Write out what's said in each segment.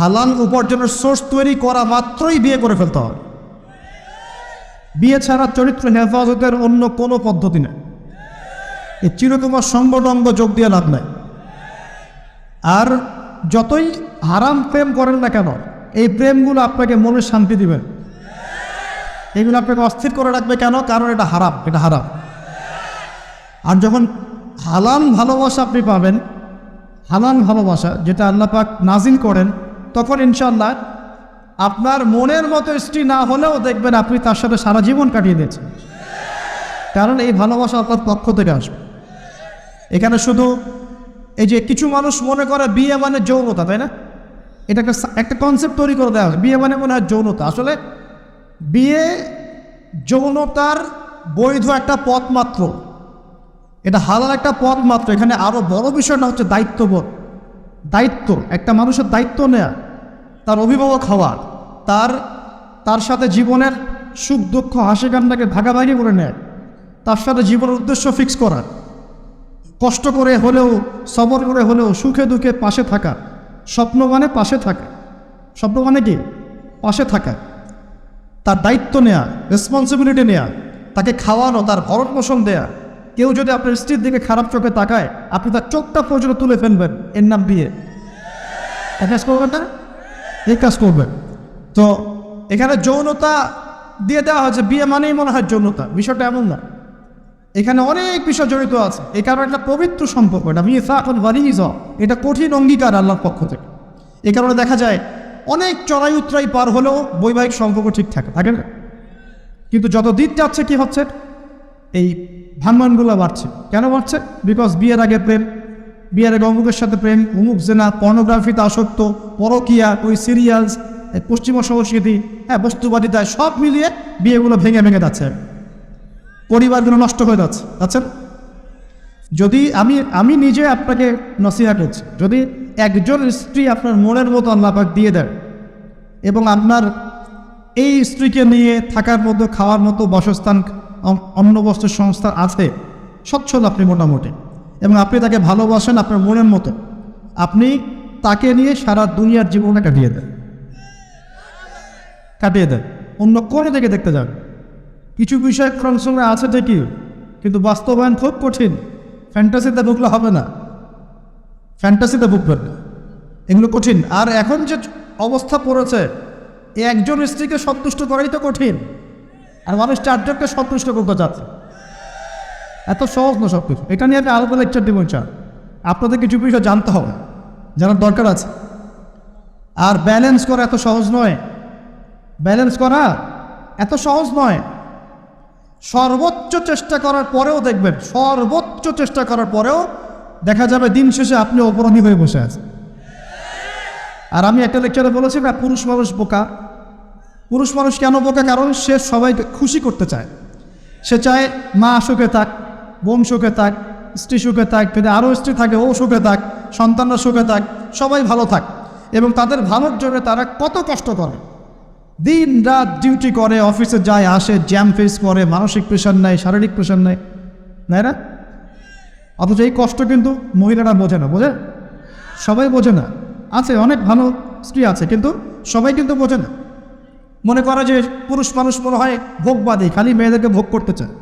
হালাল উপার্জনের সোর্স তৈরি করা মাত্রই বিয়ে করে ফেলতে হবে। বিয়ে ছাড়া চরিত্র হেফাজতের অন্য কোনো পদ্ধতি নেই। এই চিরকুমার সঙ্গটঙ্গ যোগ দিয়ে লাভ নাই। আর যতই হারাম প্রেম করেন না কেন, এই প্রেমগুলো আপনাকে মনে শান্তি দিবে, এগুলো আপনাকে অস্থির করে রাখবে। কেন? কারণ এটা হারাম, এটা হারাম। আর যখন হালাল ভালোবাসা আপনি পাবেন, হালাল ভালোবাসা যেটা আল্লাহ পাক নাজিল করেন, তখন ইনশাআল্লাহ আপনার মনের মতো স্ত্রী না হলেও দেখবেন আপনি তার সাথে সারা জীবন কাটিয়ে দিয়েছেন। কারণ এই ভালোবাসা আপনার পক্ষ থেকে আসবে। এখানে শুধু এই যে কিছু মানুষ মনে করে বিয়ে মানে যৌনতা, তাই না? এটা একটা কনসেপ্ট তৈরি করে দেওয়া হয়, বিয়ে মানে মনে হয় যৌনতা। আসলে বিয়ে যৌনতার বৈধ একটা পথ মাত্র, এটা হালাল একটা পথ মাত্র। এখানে আরও বড় বিষয়টা হচ্ছে দায়িত্ববোধ। দায়িত্ব, একটা মানুষের দায়িত্ব নেয়া, তার অভিভাবক হওয়া, তার সাথে জীবনের সুখ দুঃখ হাসি কান্নাকে ভাগাভাগি করে নেয়, তার সাথে জীবনের উদ্দেশ্য ফিক্স করা, কষ্ট করে হলেও সবর করে হলেও সুখে দুঃখে পাশে থাকা। স্বপ্ন মানে পাশে থাকা, স্বপ্ন মানে কি? পাশে থাকা। তার দায়িত্ব নেয়া, রেসপন্সিবিলিটি নেয়া, তাকে খাওয়ানো, তার ভরণ পোষণ দেয়া। কেউ যদি আপনার স্ত্রীর দিকে খারাপ চোখে তাকায়, আপনি তার চোখটা পর্যন্ত তুলে ফেলবেন, এর নাম বিয়ে। এই কাজ করবেন না? এই কাজ করবেন। তো এখানে যৌনতা দিয়ে দেওয়া হয়েছে, বিয়ে মানেই মনে হয় যৌনতা। বিষয়টা এমন না, এখানে অনেক বিষয় জড়িত আছে। এই কারণে একটা পবিত্র সম্পর্ক, এটা মিসাকুন গালিজ, এটা কঠিন অঙ্গীকার আল্লাহর পক্ষ থেকে। এই কারণে দেখা যায় অনেক চড়াই উতরাই পার হলেও বৈবাহিক সম্পর্ক ঠিক থাকে না। কিন্তু যত দিন যাচ্ছে কি হচ্ছে, এই ভাঙমানগুলো বাড়ছে। কেন বাড়ছে? বিকজ বিয়ের আগে প্রেম, বিয়ের আগে অমুকের সাথে প্রেম, অমুক জেনা, পর্নোগ্রাফিতে আসক্ত, পরকিয়া, ওই সিরিয়ালস, পশ্চিমা সংস্কৃতি, বস্তুবাদিতা, সব মিলিয়ে বিয়েগুলো ভেঙে ভেঙে যাচ্ছে, পরিবারগুলো নষ্ট হয়ে যাচ্ছে। যদি আমি নিজে আপনাকে নসিহত করছি, যদি একজন স্ত্রী আপনার মনের মতো আল্লাহ পাক দিয়ে দেয় এবং আপনার এই স্ত্রীকে নিয়ে থাকার মতো, খাওয়ার মতো, বাসস্থান, অন্ন বস্ত্রের সংস্থান আছে, সচ্ছল আপনি মোটামুটি, এবং আপনি তাকে ভালোবাসেন আপনার মনের মতো, আপনি তাকে নিয়ে সারা দুনিয়ার জীবনে কাটিয়ে দেন। অন্য কোনো দিকে দেখতে যান। কিছু বিষয় সঙ্গে আছে ঠিকই, কিন্তু বাস্তবায়ন খুব কঠিন। ফ্যান্টাসিতে ভুগলে হবে না, ফ্যান্টাসিতে ভুগবেন না, এগুলো কঠিন। আর এখন যে অবস্থা পড়েছে, একজন স্ত্রীকে সন্তুষ্ট করাই তো কঠিন, আর মানুষ চারজনকে সন্তুষ্ট করতে চাচ্ছে। এত সহজ না সব কিছু। এটা নিয়ে আমি আলাদা লেকচার দিব চান। আপনাদের কিছু বিষয় জানতে হবে, জানার দরকার আছে। আর ব্যালেন্স করা এত সহজ নয়, ব্যালেন্স করা এত সহজ নয়। সর্বোচ্চ চেষ্টা করার পরেও দেখবেন, সর্বোচ্চ চেষ্টা করার পরেও দেখা যাবে দিন শেষে আপনি অপরাধী হয়ে বসে আছেন। আর আমি একটা লেকচারে বলেছি না, পুরুষ মানুষ বোকা। পুরুষ মানুষ কেন বোকা? কারণ সে সবাইকে খুশি করতে চায়। সে চায় মা সুখে থাক, বোন সুখে থাক, স্ত্রী সুখে থাক, যদি আরও স্ত্রী থাকে ও সুখে থাক, সন্তানরা সুখে থাক, সবাই ভালো থাক। এবং তাদের ভালোর জন্য তারা কত কষ্ট করে, দিন রাত ডিউটি করে, অফিসে যায় আসে, জ্যাম ফেস করে, মানসিক প্রেশার নেয়, শারীরিক প্রেশার নেয়, নাই না? অথচ এই কষ্ট কিন্তু মহিলারা বোঝে না, বোঝে? সবাই বোঝে না। আছে অনেক ভালো স্ত্রী আছে, কিন্তু সবাই কিন্তু বোঝে না। মনে করে যে পুরুষ মানুষ মনে হয় ভোগবাদী, খালি মেয়েদেরকে ভোগ করতে চায়।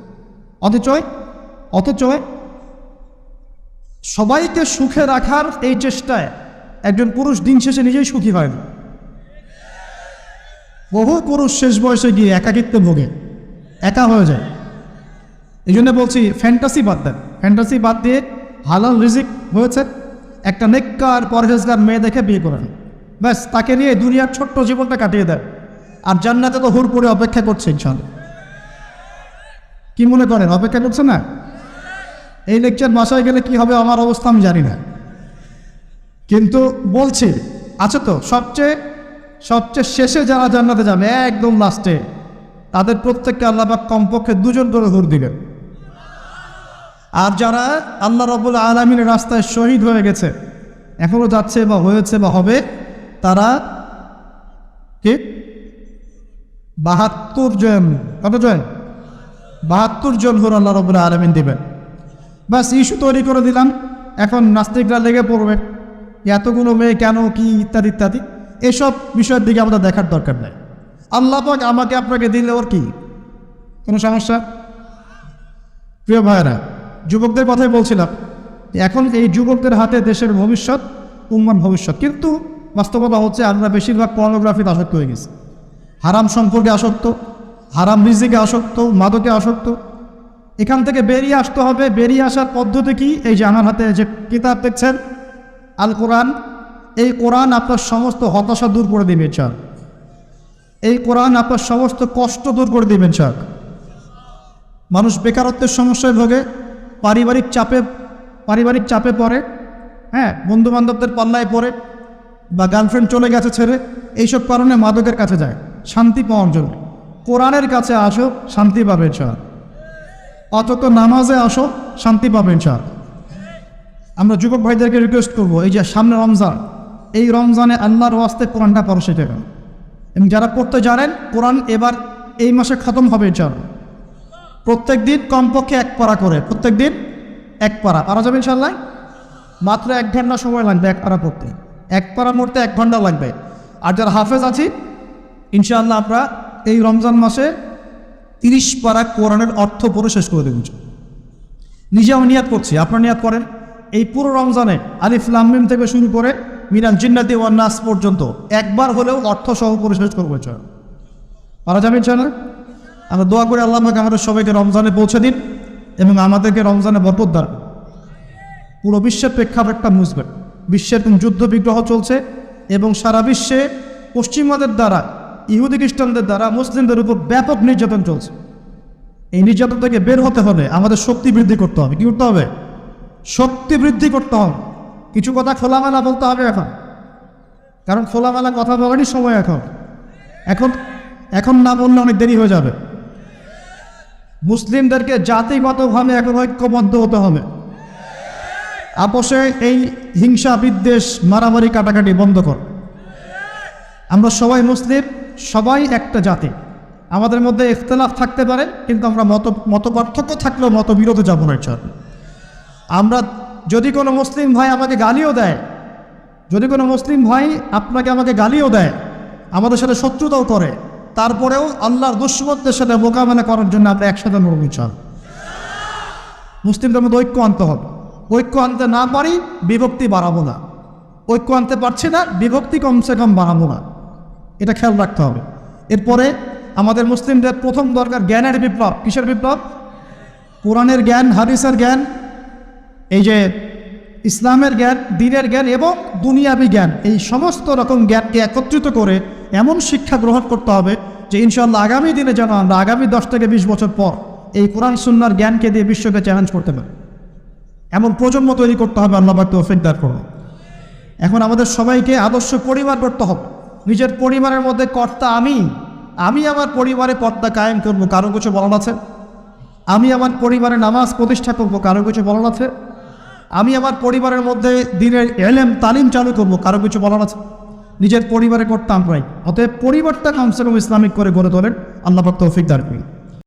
অথচ সবাইকে সুখে রাখার এই চেষ্টায় একজন পুরুষ দিন শেষে নিজেই সুখী হয় না। বহু পুরুষ শেষ বয়সে গিয়ে একাকিত্বে ভোগে, একা হয়ে যায়। এই জন্য বলছি ফ্যান্টাসি বাদ দেন। ফ্যান্টাসি বাদ দিয়ে হালাল রিজিক হয়েছে, একটা নেককার পরহেজগার মেয়ে দেখে বিয়ে করেন, ব্যাস তাকে নিয়ে দুনিয়ার ছোট্ট জীবনটা কাটিয়ে দেয়। আর জান্নাতে তো হুরপুরে অপেক্ষা করছে ইনশাআল্লাহ। কি মনে করেন অপেক্ষা করছে না? এই লেকচার বাসায় গেলে কি হবে আমার অবস্থা আমি জানি না, কিন্তু বলছি আছে তো। সবচেয়ে শেষে যারা জান্নাতে যাবে, একদম লাস্টে, তাদের প্রত্যেককে আল্লাহ পাক কমপক্ষে 2 জন করে হুর দিবেন। আর যারা আল্লাহ রাব্বুল আলামিনের রাস্তায় শহীদ হয়ে গেছে, এখনো যাচ্ছে বা হয়েছে বা হবে, তারা কি 72 জন, কত জন? 72 জন হুর আল্লাহ রাব্বুল আলামিন দিবেন। বাস ইস্যু তৈরি করে দিলাম, এখন নাস্তিকরা লেগে পড়বে এতগুলো মেয়ে কেন, কি ইত্যাদি ইত্যাদি। এসব বিষয়ের দিকে আমাদের দেখার দরকার নেই। আল্লাহ পাক আমাকে আপনাকে দিলে ওর কি কোনো সমস্যা? প্রিয় ভাইয়েরা, যুবকদের কথাই বলছিলাম, এখন এই যুবকদের হাতে দেশের ভবিষ্যৎ, উম্মার ভবিষ্যৎ। কিন্তু বাস্তবতা হচ্ছে আমরা বেশিরভাগ পর্নোগ্রাফিতে আসক্ত হয়ে গেছি, হারাম সম্পর্কে আসক্ত, হারাম রিজিকে আসক্ত, মাদকে আসক্ত। এখান থেকে বেরিয়ে আসতে হবে। বেরিয়ে আসার পদ্ধতি কি? এই যে আমার হাতে যে কিতাব দেখছেন, আল কোরআন, এই কোরআন আপনার সমস্ত হতাশা দূর করে দিবেন চান, এই কোরআন আপনার সমস্ত কষ্ট দূর করে দিবেন চান। মানুষ বেকারত্বের সমস্যায় ভোগে, পারিবারিক চাপে পড়ে, হ্যাঁ, বন্ধুবান্ধবদের পাল্লায় পড়ে, বা গার্লফ্রেন্ড চলে গেছে ছেড়ে, এইসব কারণে মাদকের কাছে যায় শান্তি পাওয়ার জন্য। কোরআনের কাছে আসো, শান্তি পাবেন চান। অথচ নামাজে আসো, শান্তি পাবেন চান। আমরা যুবক ভাইদেরকে রিকোয়েস্ট করবো, এই যে সামনে রমজান, এই রমজানে আল্লাহর ওয়াস্তে কোরআনটা পড়ো শেখা। এবং যারা পড়তে জানেন, কোরআন এবার এই মাসে খতম হবে ইনশাআল্লাহ। প্রত্যেক দিন কমপক্ষে 1 পারা করে, প্রত্যেক দিন 1 পারা পারা যাবে ইনশাআল্লাহ। মাত্র 1 ঘন্টা সময় লাগবে 1 পারা পড়তে, 1 পারা পড়তে 1 ঘন্টা লাগবে। আর যারা হাফেজ আছি, ইনশাআল্লাহ আমরা এই রমজান মাসে 30 পারা কোরআনের অর্থ পড়ে শেষ করে দেব। নিজে আমি নিয়াত করছি, আপনারা নিয়াত করেন। এই পুরো রমজানে আলিফ লাম মিম থেকে শুরু করে মিনাল জিন্নাতি ওয়ান নাস পর্যন্ত একবার হলেও অর্থ সহ পড়ে শেষ করবো ইনশাআল্লাহ। পারা যাবে ইনশাআল্লাহ। আমরা দোয়া করে আল্লাহ পাক আমাদের সবাইকে রমজানে পৌঁছে দিন এবং আমাদেরকে রমজানে বরকত দান। পুরো বিশ্বের প্রেক্ষাপটটা বুঝবেন, বিশ্বের যুদ্ধ বিগ্রহ চলছে এবং সারা বিশ্বে পশ্চিমাদের দ্বারা, ইহুদি খ্রিস্টানদের দ্বারা মুসলিমদের উপর ব্যাপক নির্যাতন চলছে। এই নির্যাতন থেকে বের হতে হলে আমাদের শক্তি বৃদ্ধি করতে হবে। কী করতে হবে? শক্তি বৃদ্ধি করতে হবে। কিছু কথা খোলামেলা বলতে হবে এখন, কারণ খোলামেলা কথা বলারই সময় এখন না বললে অনেক দেরি হয়ে যাবে। মুসলিমদেরকে জাতিগতভাবে এখন ঐক্যবদ্ধ হতে হবে। আপোষে এই হিংসা, বিদ্বেষ, মারামারি, কাটাকাটি বন্ধ কর। আমরা সবাই মুসলিম, সবাই একটা জাতি। আমাদের মধ্যে ইখতিলাফ থাকতে পারে, কিন্তু আমরা মত পার্থক্য থাকলেও মতবিরোধে যাব না ইনশাআল্লাহ। আমরা যদি কোনো মুসলিম ভাই আমাকে গালিও দেয়, যদি কোনো মুসলিম ভাই আমাকে গালিও দেয়, আমাদের সাথে শত্রুতাও করে, তারপরেও আল্লাহর দুশমনদের সাথে মোকাবেলা করার জন্য আমরা একসাথে লড়ব ইনশাআল্লাহ। মুসলিমদের মধ্যে ঐক্য আনতে হবে। ঐক্য আনতে না পারি, বিভক্তি বাড়াবো না। ঐক্য আনতে পারছি না, বিভক্তি কমসে কম বাড়াবো না, এটা খেয়াল রাখতে হবে। এরপরে আমাদের মুসলিমদের প্রথম দরকার জ্ঞানের বিপ্লব। কিসের বিপ্লব? কোরআনের জ্ঞান, হাদিসের জ্ঞান, এই যে ইসলামের জ্ঞান, দ্বীনের জ্ঞান এবং দুনিয়াবি জ্ঞান, এই সমস্ত রকম জ্ঞানকে একত্রিত করে এমন শিক্ষা গ্রহণ করতে হবে যে ইনশাআল্লাহ আগামী দিনে যেন আমরা আগামী 10 থেকে 20 বছর পর এই কোরআন সুন্নাহর জ্ঞানকে দিয়ে বিশ্বকে চ্যালেঞ্জ করতে পারি। এমন প্রজন্ম তৈরি করতে হবে, আল্লাহ পাক তৌফিক দান করুন। এখন আমাদের সবাইকে আদর্শ পরিবার করতে হবে। নিজের পরিবারের মধ্যে কর্তা আমি আমার পরিবারে পর্দা কায়েম করবো, কারো কিছু বলার আছে? আমি আমার পরিবারে নামাজ প্রতিষ্ঠা করবো, কারো কিছু বলার আছে? আমি আমার পরিবারের মধ্যে দ্বীনের ইলম তালিম চালু করবো, কারো কিছু বলার আছে? নিজের পরিবারে করতে আমরাই। অতএব পরিবারটা কমসে কম ইসলামিক করে গড়ে তোলেন। আল্লাহ পাক তৌফিক দান করুন।